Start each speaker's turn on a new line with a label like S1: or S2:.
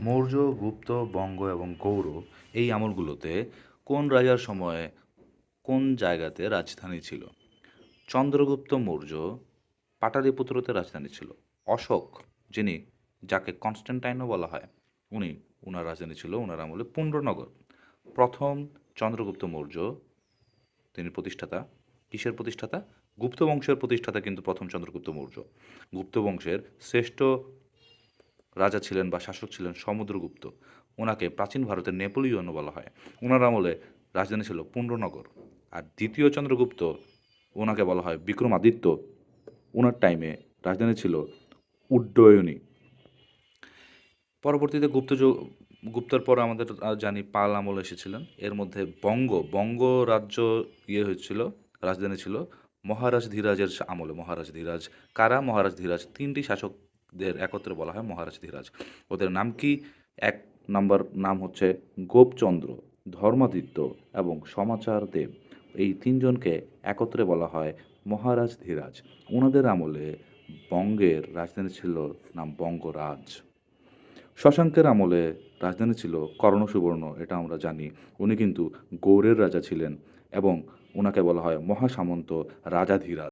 S1: মৌর্য, গুপ্ত, বঙ্গ এবং গৌড় এই আমলগুলোতে কোন রাজার সময়ে কোন জায়গাতে রাজধানী ছিল? চন্দ্রগুপ্ত মৌর্য পাটালিপুত্রতে রাজধানী ছিল। অশোক, যিনি যাকে কনস্ট্যান্টাইনও বলা হয়, উনার রাজধানী ছিল উনার আমলে পুণ্ড্রনগর। প্রথম চন্দ্রগুপ্ত মৌর্য, তিনি প্রতিষ্ঠাতা। কিসের প্রতিষ্ঠাতা? গুপ্ত বংশের প্রতিষ্ঠাতা কিন্তু প্রথম চন্দ্রগুপ্ত মৌর্য। গুপ্ত বংশের শ্রেষ্ঠ রাজা ছিলেন বা শাসক ছিলেন সমুদ্রগুপ্ত। ওনাকে প্রাচীন ভারতের নেপোলিয়নও বলা হয়। ওনার আমলে রাজধানী ছিল পুণ্ড্রনগর। আর দ্বিতীয় চন্দ্রগুপ্ত, ওনাকে বলা হয় বিক্রমাদিত্য। ওনার টাইমে রাজধানী ছিল উড্ডয়নী। পরবর্তীতে গুপ্তর পর আমাদের জানি পাল আমল এসেছিলেন। এর মধ্যে বঙ্গ রাজ্য হয়েছিল, রাজধানী ছিল মহারাজ ধীরাজের আমলে। মহারাজ ধীরাজ কারা? মহারাজ ধীরাজ তিনটি শাসকদের একত্রে বলা হয় মহারাজ ধীরাজ। ওদের নাম কি? এক নাম্বার নাম হচ্ছে গোপচন্দ্র, ধর্মাদিত্য এবং সমাচার দেব। এই তিনজনকে একত্রে বলা হয় মহারাজ ধীরাজ। ওনাদের আমলে বঙ্গের রাজধানী ছিল নাম বঙ্গরাজ। শশাঙ্কের আমলে রাজধানী ছিল কর্ণসুবর্ণ, এটা আমরা জানি। উনি কিন্তু গৌড়ের রাজা ছিলেন এবং ওনাকে বলা হয় মহাসামন্ত রাজাধীরাজ।